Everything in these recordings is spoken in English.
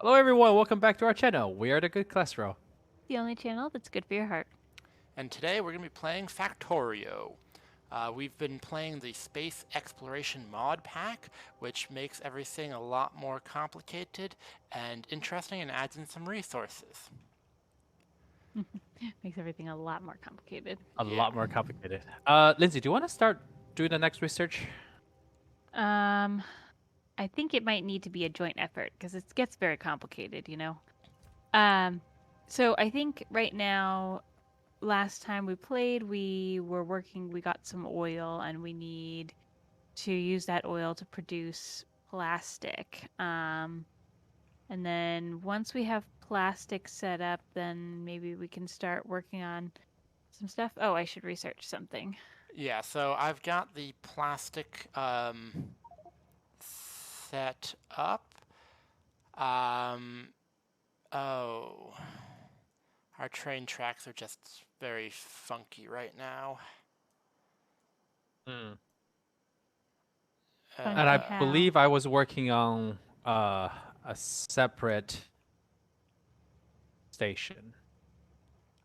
Hello everyone, welcome back to our channel. We are the Good Cholesterol. The only channel that's good for your heart. And today we're going to be playing Factorio. We've been playing the Space Exploration mod pack, which makes everything a lot more complicated and interesting and adds in some resources. Makes everything a lot more complicated. A Yeah. lot more complicated. Lindsay, do you want to start doing the next research? Um, I think it might need to be a joint effort because it gets very complicated, you know. Um, so I think right now, last time we played, we got some oil, and we need to use that oil to produce plastic. And then once we have plastic set up, then maybe we can start working on some stuff. Oh, I should research something. Yeah, so I've got the plastic set up. Um, oh, our train tracks are just very funky right now. Hmm. And I Funky Uh, how? believe I was working on a separate station.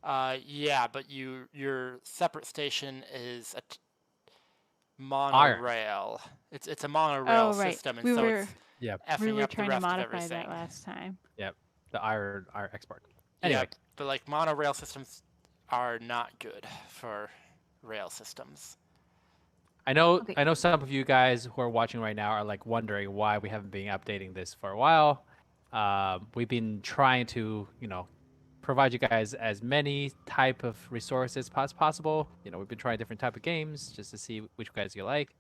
yeah, but your separate station is a Iron. monorail. It's a monorail Oh, right. system, and We so were it's Yeah, we effing were up the trying to rest of modify that everything. last time. yeah. The iron export. Yeah, Anyway, but like monorail systems are not good for rail systems. I know Okay. I know some of you guys who are watching right now are like wondering why we haven't been updating this for a while. We've been trying to, provide you guys as many type of resources as possible. We've been trying different type of games just to see which guys you like.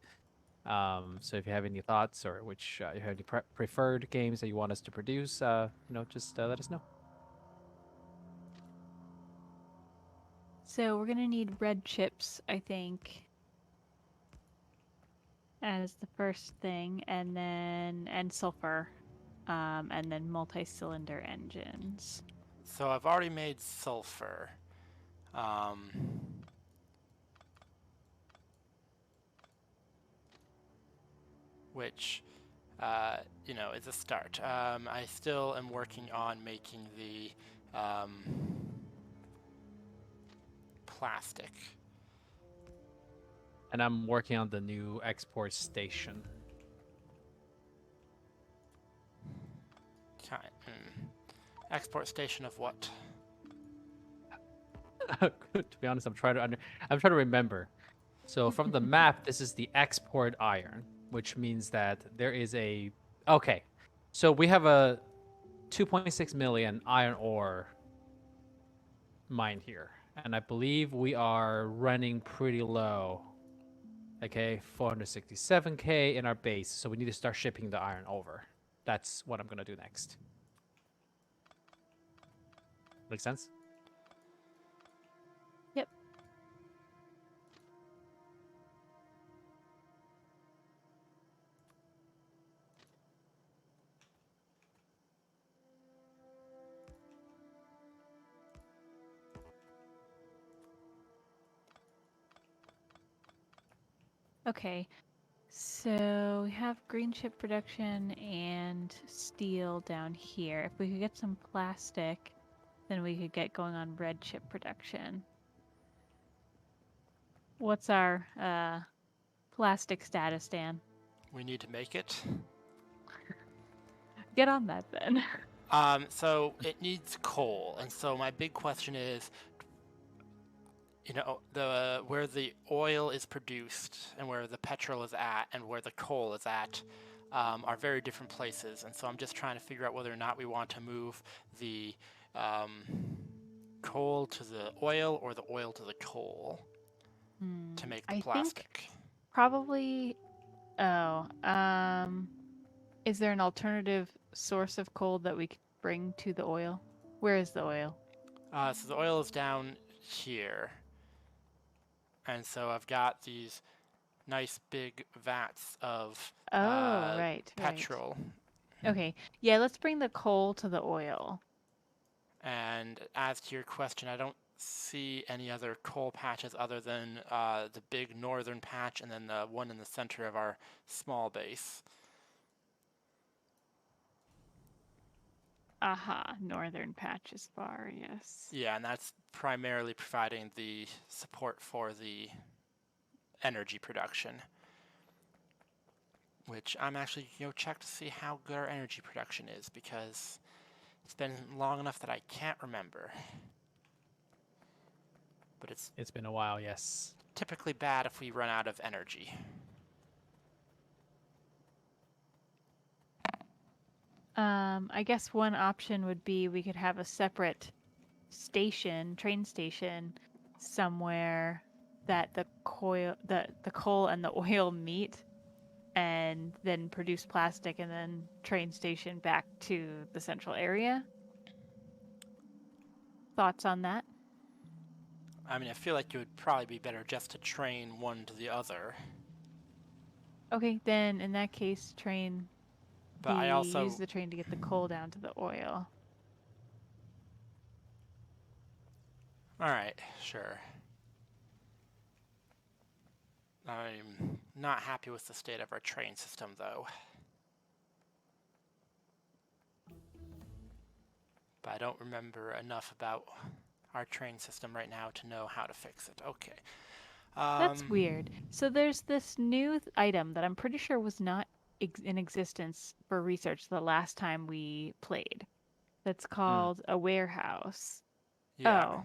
So if you have any thoughts or which you have any preferred games that you want us to produce, just let us know. So we're gonna need red chips, I think, as the first thing, and sulfur, and then multi-cylinder engines. So I've already made sulfur, um, which is a start. I still am working on making the plastic. And I'm working on the new export station. Export station of what? To be honest, I'm trying to remember. So from the map, this is the export iron, which means that there is a okay. So we have a 2.6 million iron ore mine here, and I believe we are running pretty low. Okay, 467k in our base, so we need to start shipping the iron over. That's what I'm gonna do next. Make sense? Yep. Okay. So we have green chip production and steel down here. If we could get some plastic, then we could get going on red chip production. What's our plastic status, Dan? We need to make it. Get on that then. So it needs coal, and so my big question is, the where the oil is produced and where the petrol is at and where the coal is at are very different places, and so I'm just trying to figure out whether or not we want to move the um, coal to the oil or the oil to the coal to make the I think plastic. probably. Oh, is there an alternative source of coal that we could bring to the oil? Where is the oil? So the oil is down here, and so I've got these nice big vats of Oh, right, right. petrol. Okay, yeah, let's bring the coal to the oil. And as to your question, I don't see any other coal patches other than the big northern patch and then the one in the center of our small base. Aha, northern patch is far, yes. Yeah, and that's primarily providing the support for the energy production. Which I'm actually going to check to see how good our energy production is, because it's been long enough that I can't remember. But it's It's been a while, yes. typically bad if we run out of energy. I guess one option would be we could have a separate station, train station, somewhere that the coal and the oil meet, and then produce plastic, and then train station back to the central area. Thoughts on that? I mean, I feel like it would probably be better just to train one to the other. Okay, then in that case, But I also, use the train to get the coal down to the oil. alright, sure. I'm not happy with the state of our train system, though. But I don't remember enough about our train system right now to know how to fix it. Okay. That's weird. So there's this new item that I'm pretty sure was not in existence for research the last time we played. That's called a warehouse. Yeah. Oh.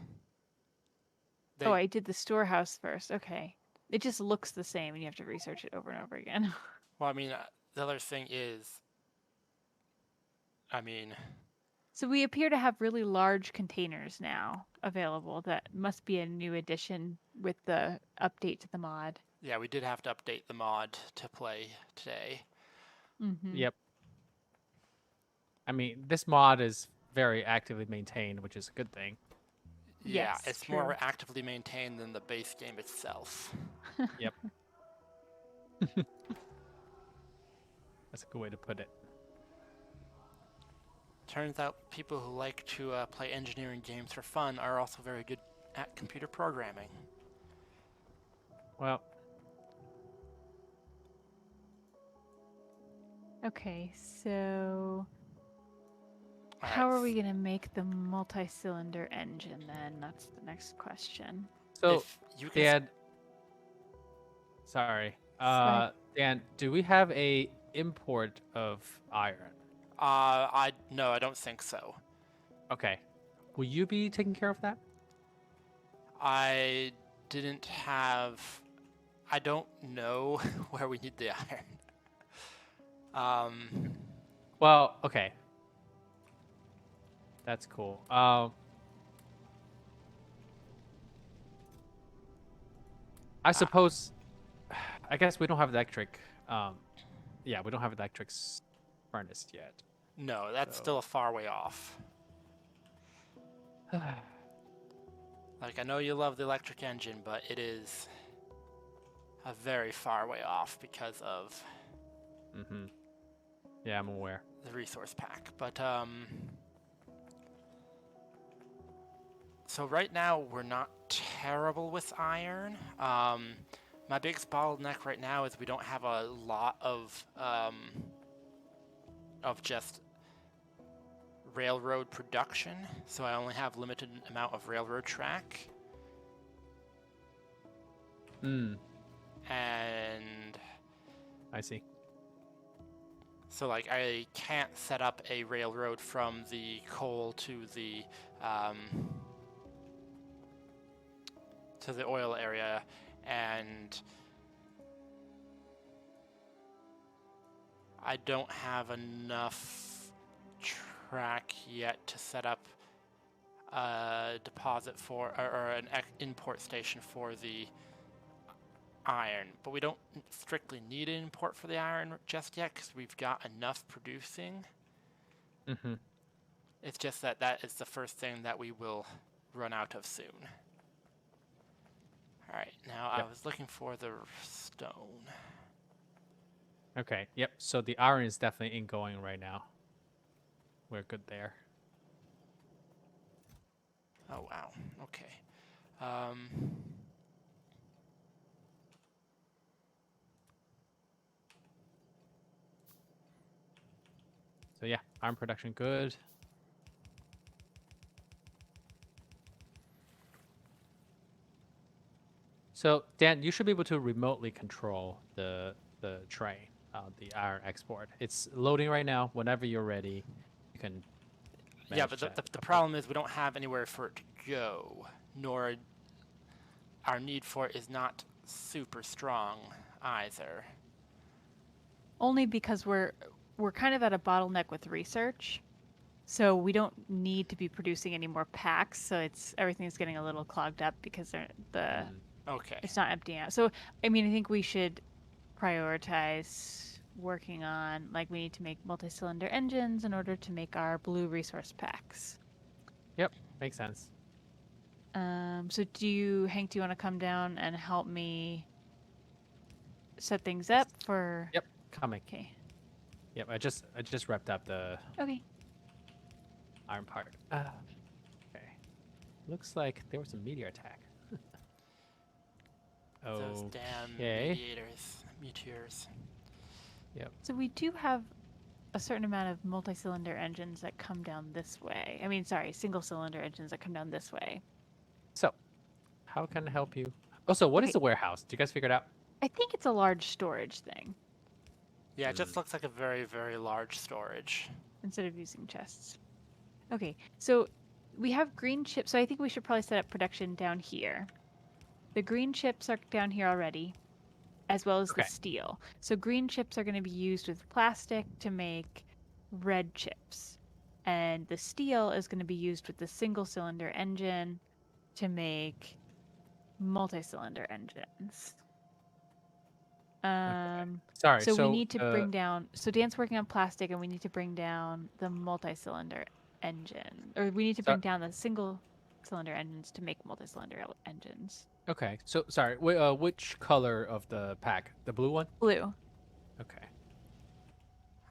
They, Oh, I did the storehouse first. Okay. It just looks the same and you have to research it over and over again. well, I mean, the other thing is, I mean, So we appear to have really large containers now available. That must be a new addition with the update to the mod. yeah, we did have to update the mod to play today. Mm-hmm. Yep. I mean, this mod is very actively maintained, which is a good thing. Yeah, Yes, it's true. more actively maintained than the base game itself. Yep. That's a good way to put it. Turns out people who like to play engineering games for fun are also very good at computer programming. Well, Okay, so All how right, are we going to make the multi-cylinder engine then? That's the next question. so if you can Dan, sorry, ahead. Dan, do we have a import of iron? no, I don't think so. Okay, will you be taking care of that? I didn't have. I don't know where we need the iron. Well, okay, that's cool. I suppose, I guess we don't have electric. Yeah, we don't have electric furnace yet. No, that's So- still a far way off. Like, I know you love the electric engine, but it is a very far way off because of Mm-hmm. Yeah, I'm aware. the resource pack. But, so right now, we're not terrible with iron. My biggest bottleneck right now is we don't have a lot of just railroad production, so I only have limited amount of railroad track. Mm, And I see. so, like, I can't set up a railroad from the coal to the oil area, and I don't have enough track yet to set up a deposit for or an import station for the iron, but we don't strictly need an import for the iron just yet because we've got enough producing. Mm-hmm. It's just that that is the first thing that we will run out of soon. All right, now Yep. I was looking for the stone. Okay. Yep. So the iron is definitely ingoing right now. We're good there. Oh wow. Okay. So yeah, iron production good. So Dan, you should be able to remotely control the train, the iron export. It's loading right now. Whenever you're ready, you can Yeah, manage but that. the problem is we don't have anywhere for it to go, nor our need for it is not super strong either. Only because we're kind of at a bottleneck with research. So we don't need to be producing any more packs, so everything's getting a little clogged up because Mm, Okay. it's not emptying out. So I mean, I think we should prioritize working on, like, we need to make multi-cylinder engines in order to make our blue resource packs. yep, makes sense. So Hank, do you want to come down and help me set things Yes. up for? Yep, coming. Okay. Yep, I just wrapped up the Okay. iron part. Okay. Looks like there was a meteor attack. Those damn Okay. meteors. Yep. So we do have a certain amount of multi-cylinder engines that come down this way. I mean, sorry, single-cylinder engines that come down this way. So, how can I help you? Also, what is Okay. the warehouse? Do you guys figure it out? I think it's a large storage thing Yeah, it just Mm. looks like a very, very large storage. instead of using chests. Okay, so we have green chips. So I think we should probably set up production down here. The green chips are down here already, as well as the Okay. steel. So green chips are going to be used with plastic to make red chips. And the steel is going to be used with the single cylinder engine to make multi-cylinder engines. Sorry. So we So, need to bring down. So Dan's working on plastic, and we need to bring down the multi-cylinder engine, or we need to bring down the single-cylinder engines to make multi-cylinder engines. okay. So, sorry. Which color of the pack? The blue one? Blue. Okay.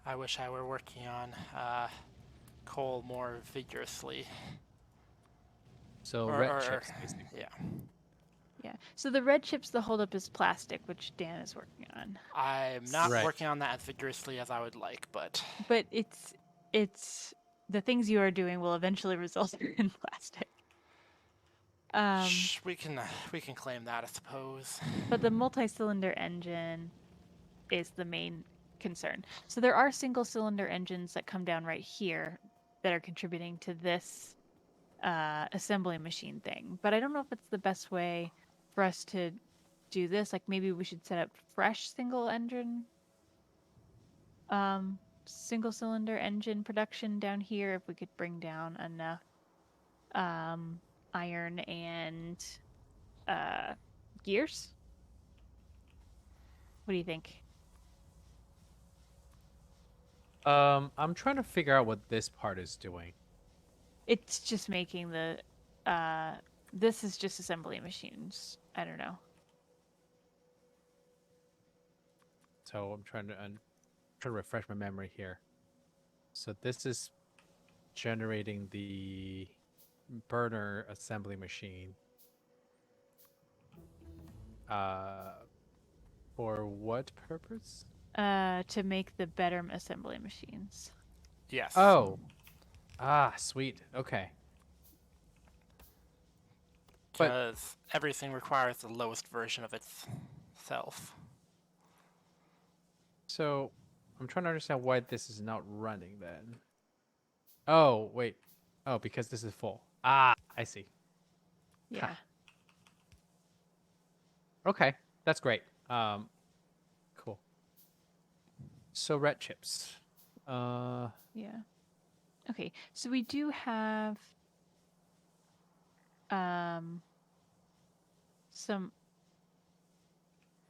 I wish I were working on coal more vigorously. So Or- red or- chips, basically. Yeah. Yeah. So the red chips, the holdup is plastic, which Dan is working on. I'm not Right. working on that as vigorously as I would like, but But it's the things you are doing will eventually result in plastic. we can claim that, I suppose. But the multi-cylinder engine is the main concern. So there are single-cylinder engines that come down right here that are contributing to this assembly machine thing. But I don't know if it's the best way for us to do this. Like, maybe we should set up fresh single-cylinder engine production down here if we could bring down enough iron and gears. What do you think? I'm trying to figure out what this part is doing. It's just making the this is just assembly machines. I don't know. So I'm trying to refresh my memory here. So this is generating the burner assembly machine. For what purpose? To make the better assembly machines. Yes. Oh. Sweet. Okay. But Because everything requires the lowest version of itself. so I'm trying to understand why this is not running then. Oh, wait. Oh, because this is full. I see. Yeah. Okay, that's great. Cool. So red chips. Yeah. Okay. So we do have some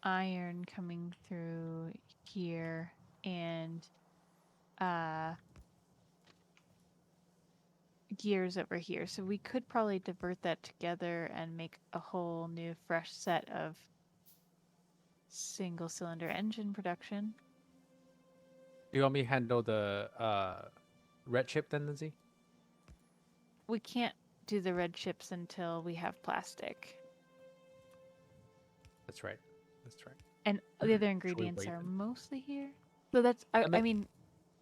iron coming through here and gears over here. So we could probably divert that together and make a whole new fresh set of single cylinder engine production. Do you want me to handle the red chip then, Lindsay? We can't do the red chips until we have plastic. That's right. That's right. And the other Should we ingredients wait are then? mostly here. So that's, I mean,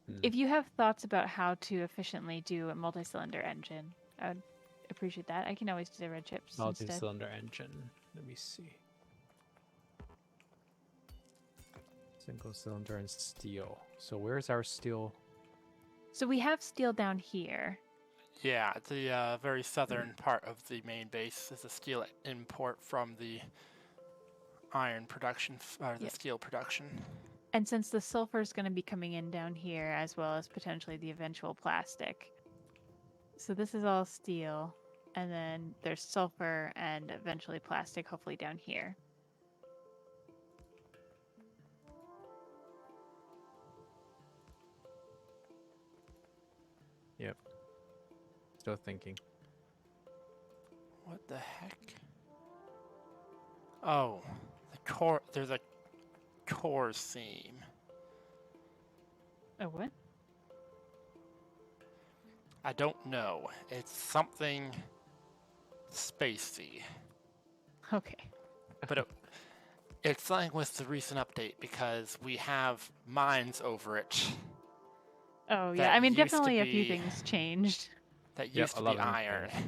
Hmm. if you have thoughts about how to efficiently do a multi-cylinder engine, I would appreciate that. I can always do the red chips instead. Multi-cylinder engine. Let me see. Single cylinder and steel. So where's our steel? So we have steel down here. Yeah, the very southern part of the main base is a steel import from the iron production, or the Yep. steel production. And since the sulfur is going to be coming in down here, as well as potentially the eventual plastic. So this is all steel. And then there's sulfur and eventually plastic, hopefully down here. Yep. Still thinking. What the heck? Oh, the core. There's a core seam. Oh, what? I don't know. It's something spacey, Okay. but it's something with the recent update because we have mines over it. Oh, yeah. That I mean, used to definitely a few be- things changed. That Yep, used a to lot be of them iron. changed.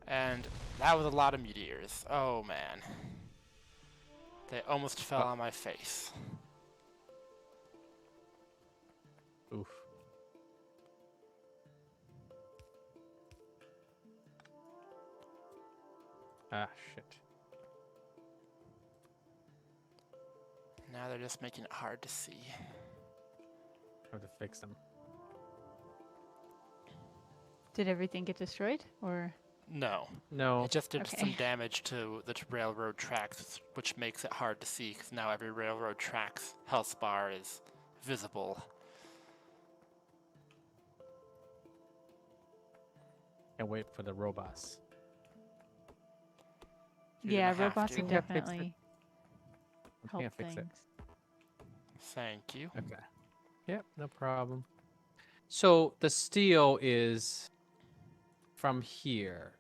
And that was a lot of meteors. Oh man. They almost fell on my face. Oof. Ah, shit. Now they're just making it hard to see. Have to fix them. Did everything get destroyed? Or. No. No. It just did some Okay. damage to the railroad tracks, which makes it hard to see because now every railroad track's health bar is visible. Can't wait for the robots. You're Yeah, gonna have robots to. would Yeah, fix it. definitely I help can't fix it. things. Thank you. Okay. Yep, no problem. So the steel is from here.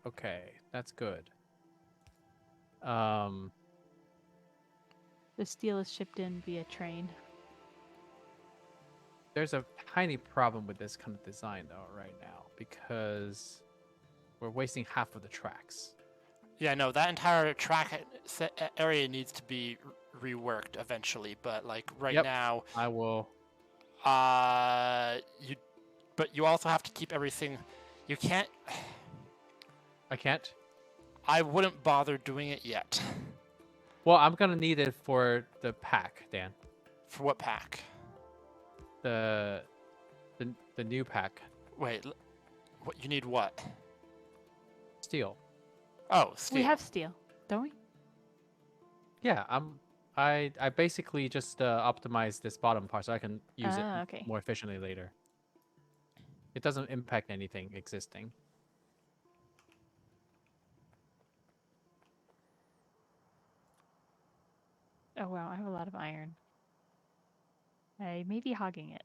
Okay, that's good. The steel is shipped in via train. There's a tiny problem with this kind of design though right now because we're wasting half of the tracks. Yeah, no, that entire track area needs to be reworked eventually, but like right Yep. now, I will. but you also have to keep everything. You can't. I can't. I wouldn't bother doing it yet. Well, I'm gonna need it for the pack, Dan. For what pack? The new pack. Wait, what you need? What? Steel. Oh, steel. We have steel, don't we? Yeah, I basically just optimize this bottom part so I can use it Okay. more efficiently later. It doesn't impact anything existing. Oh, wow. I have a lot of iron. I may be hogging it.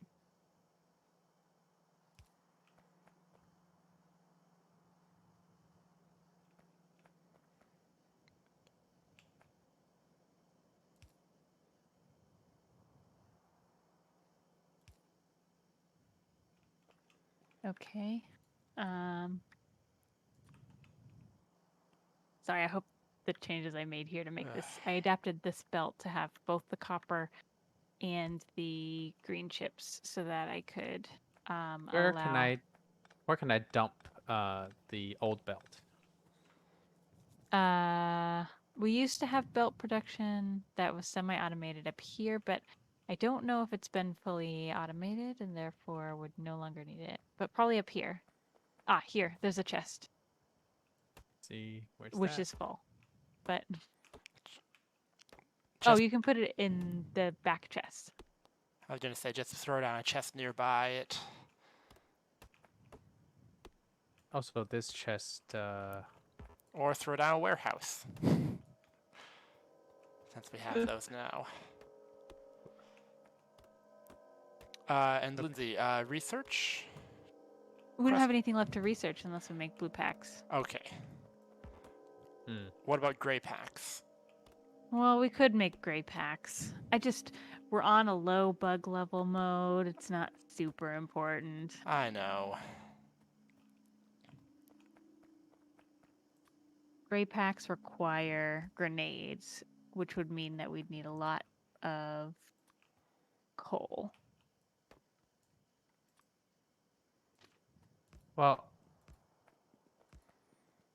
Okay. Sorry, I hope the changes I made here to make this. I adapted this belt to have both the copper and the green chips so that I could Where allow. can I dump the old belt? We used to have belt production that was semi-automated up here, but I don't know if it's been fully automated and therefore would no longer need it. But probably up here. Ah, here. There's a chest, See, where's which that? is full. But Just, you can put it in the back chest. I was gonna say just throw down a chest nearby it. Also, this chest. Or throw down a warehouse. Since we have those now. And Lindsay, research? We don't Press- have anything left to research unless we make blue packs. Okay. Hmm. What about gray packs? Well, we could make gray packs. We're on a low bug level mode. It's not super important. I know. Gray packs require grenades, which would mean that we'd need a lot of coal. Well,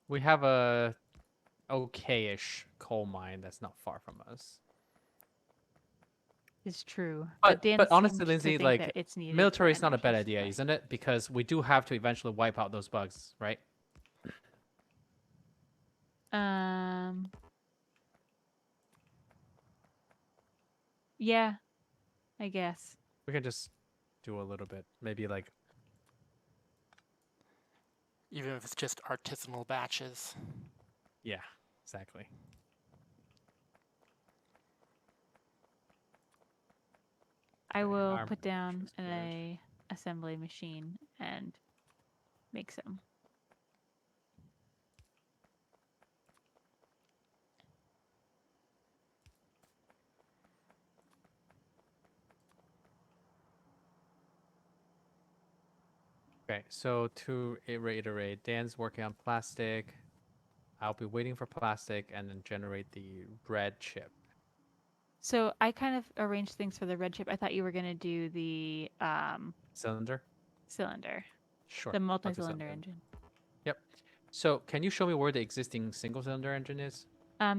we have a okay-ish coal mine that's not far from us. Is true. But Dan honestly, seems Lindsay, to think like that it's needed military for is not a bad energy idea, supply. isn't it? Because we do have to eventually wipe out those bugs, right? Um. Yeah, I guess. We can just do a little bit, maybe like Even if it's just artisanal batches. yeah, exactly. I Okay, will arm put down production's good. an assembly machine and make some. Okay, so to reiterate, Dan's working on plastic. I'll be waiting for plastic and then generate the red chip. So I kind of arranged things for the red chip. I thought you were gonna do the Cylinder? cylinder, Sure. the I'll do multi-cylinder cylinder. engine. Yep. So can you show me where the existing single cylinder engine is?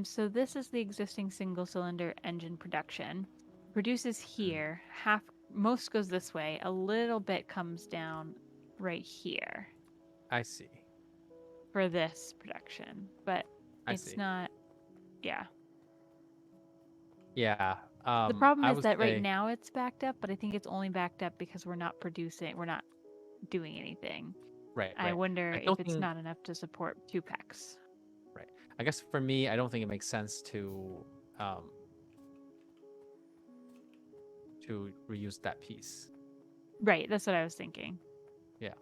So this is the existing single-cylinder engine production. Produces here. Most goes this way. A little bit comes down right here I see. for this production, but I it's see. not. Yeah. Yeah. The problem I is would that right say now it's backed up, but I think it's only backed up because we're not producing. We're not doing anything. right, I right. wonder I if don't it's think not enough to support 2 packs. right. I guess for me, I don't think it makes sense um to reuse that piece. Right, that's what I was thinking. Yeah.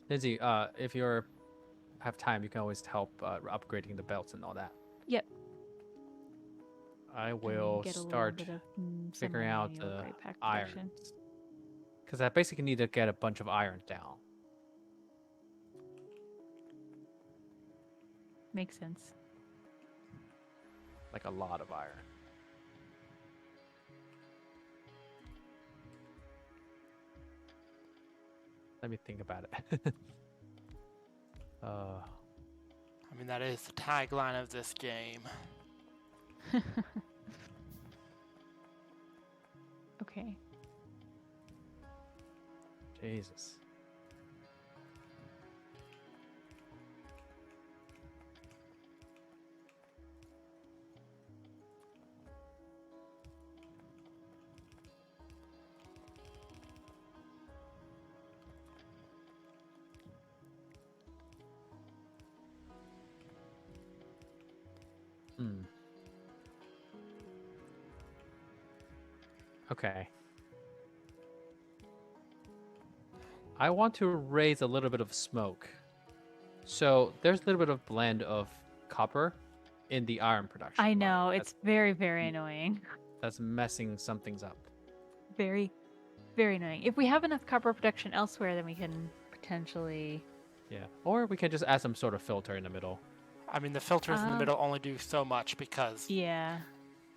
Lindsay, if you're have time, you can always help upgrading the belts and all that. Yep. I And will get a little start bit of figuring out semi-manual the gray pack production. irons. Because I basically need to get a bunch of iron down. Makes sense. Like a lot of iron. Let me think about it. I mean, that is the tagline of this game. Okay. Jesus. Hmm. Okay. I want to raise a little bit of smoke. So there's a little bit of blend of copper in the iron production. I right? know, it's very, very annoying. That's messing some things up. Very, very annoying. If we have enough copper production elsewhere, then we can potentially... Yeah. Or we can just add some sort of filter in the middle. I mean, the filters in the middle only do so much because Yeah.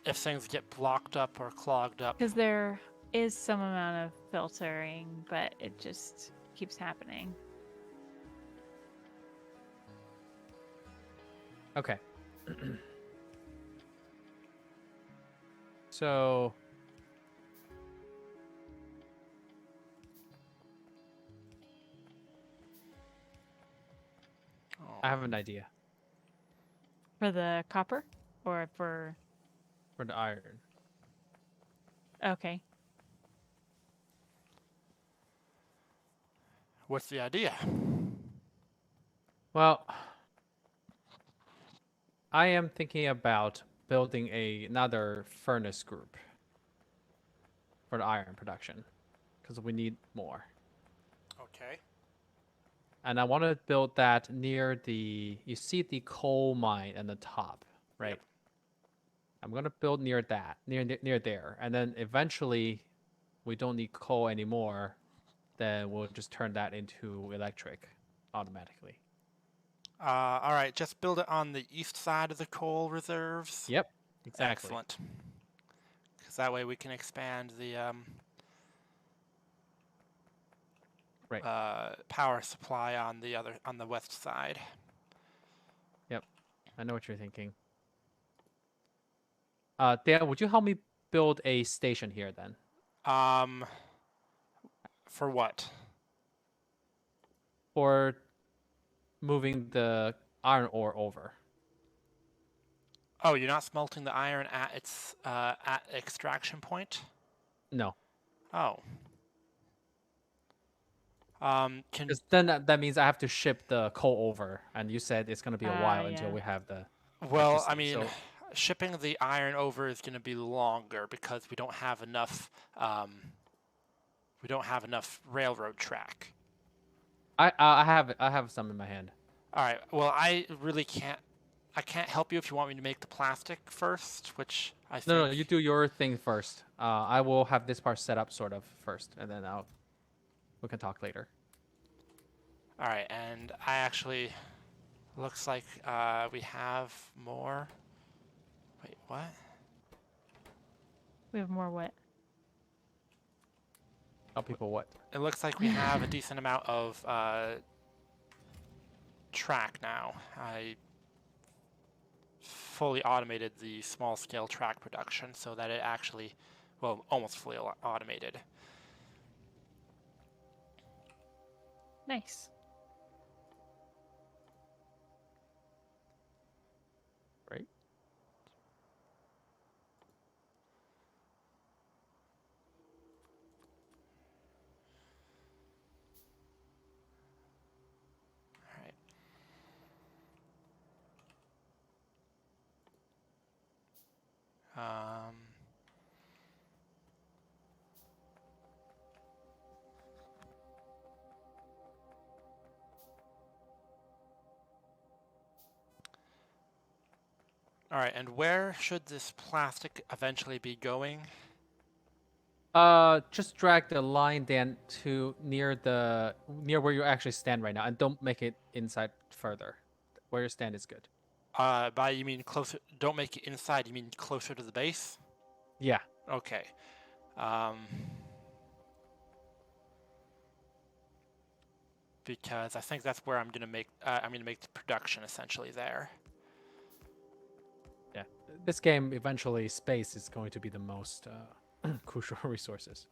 if things get blocked up or clogged up, Because there is some amount of filtering, but it just keeps happening. Okay. So I have an idea For the copper? Or for... for the iron. Okay. what's the idea? Well, I am thinking about building another furnace group for the iron production because we need more. Okay. and I want to build that near the. You see the coal mine at the top, right? Yep. I'm gonna build near that, near there, and then eventually, we don't need coal anymore. Then we'll just turn that into electric automatically. All right, just build it on the east side of the coal reserves. Yep, exactly. Excellent. Because that way we can expand the Right. power supply on the west side. Yep. I know what you're thinking. Dan, would you help me build a station here then? Um, for what? For moving the iron ore over. Oh, you're not smelting the iron at its at extraction point? No, Oh. Can because then that means I have to ship the coal over, and you said it's gonna be a while until Yeah. we have the well, I electricity. mean, So shipping the iron over is going to be longer because we don't have enough. We don't have enough railroad track. I have some in my hand. All right. Well, I really can't. I can't help you if you want me to make the plastic first, which I think. No, you do your thing first. I will have this part set up sort of first, and then we can talk later. All right, and I actually looks like we have more. Wait, what? We have more what? Tell people what. It looks like we have a decent amount of track now. I fully automated the small scale track production so that it actually, well, almost fully automated. Nice. Right. All right. Um, all right, and where should this plastic eventually be going? Just drag the line then to near where you actually stand right now, and don't make it inside further. Where you stand is good. By you mean closer? Don't make it inside. You mean closer to the base? Yeah. Okay. Um, because I think that's where I'm gonna make. I'm gonna make the production essentially there. Yeah. This game eventually space is going to be the most crucial resources.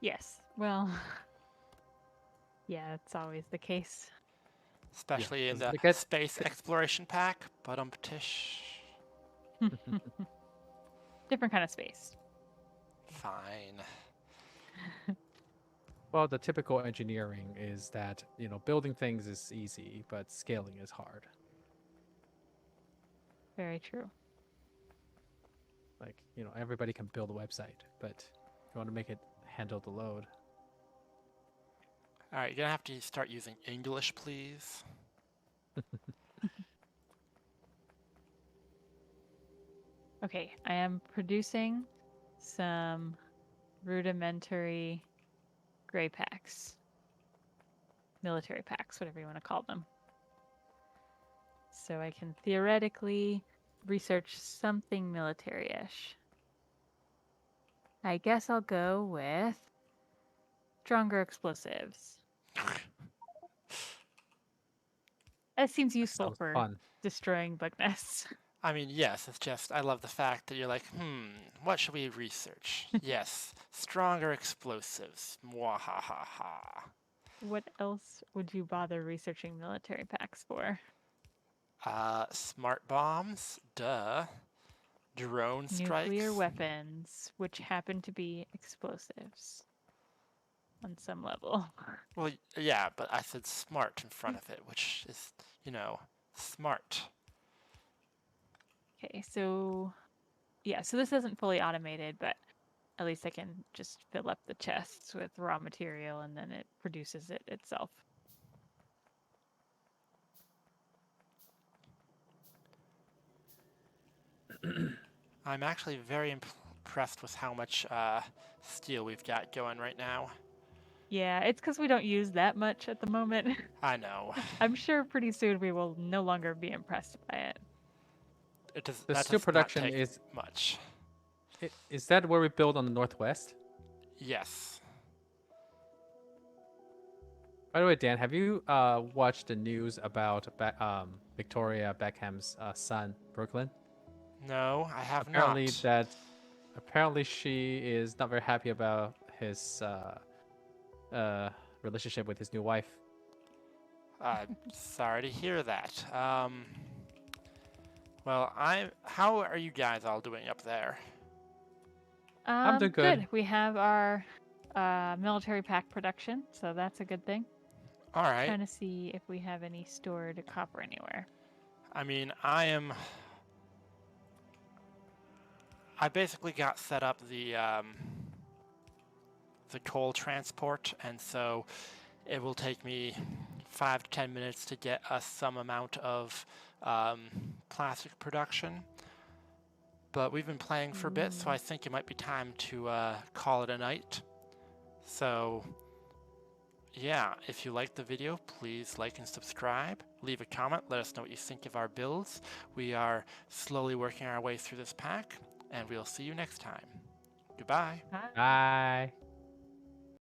Yes. Well, yeah, it's always the case. Especially in 'cause the it gets- space exploration pack. But tish. Different kind of space. Fine. Well, the typical engineering is that, building things is easy, but scaling is hard. Very true. Like, everybody can build a website, but if you want to make it handle the load. All right, you're gonna have to start using English, please. Okay, I am producing some rudimentary gray packs. Military packs, whatever you want to call them. So I can theoretically research something military-ish. I guess I'll go with stronger explosives. That seems useful Sounds for fun. destroying bug nests. I mean, yes, it's just, I love the fact that you're like, what should we research? Yes, stronger explosives. Mwahaha. What else would you bother researching military packs for? Smart bombs, duh. Drone strikes. Nuclear weapons, which happen to be explosives on some level. Well, yeah, but I said smart in front of it, which is, smart. Okay, so yeah, so this isn't fully automated, but at least I can just fill up the chests with raw material and then it produces it itself. I'm actually very impressed with how much steel we've got going right now. Yeah, it's because we don't use that much at the moment. I know. I'm sure pretty soon we will no longer be impressed by it. The That steel does not production take is much. is that where we build on the northwest? Yes. By the way, Dan, have you watched the news about Victoria Beckham's son, Brooklyn? No, I have Apparently not. apparently she is not very happy about his relationship with his new wife. I'm sorry to hear that. Well, how are you guys all doing up there? I'm doing good. We have our military pack production, so that's a good thing. All right. Trying to see if we have any stored copper anywhere. I mean, I basically got set up the coal transport, and so it will take me 5 to 10 minutes to get us some amount of plastic production. But we've been playing for a bit, so I think it might be time to call it a night. So yeah, if you liked the video, please like and subscribe. Leave a comment, let us know what you think of our builds. We are slowly working our way through this pack, and we'll see you next time. Goodbye. Bye.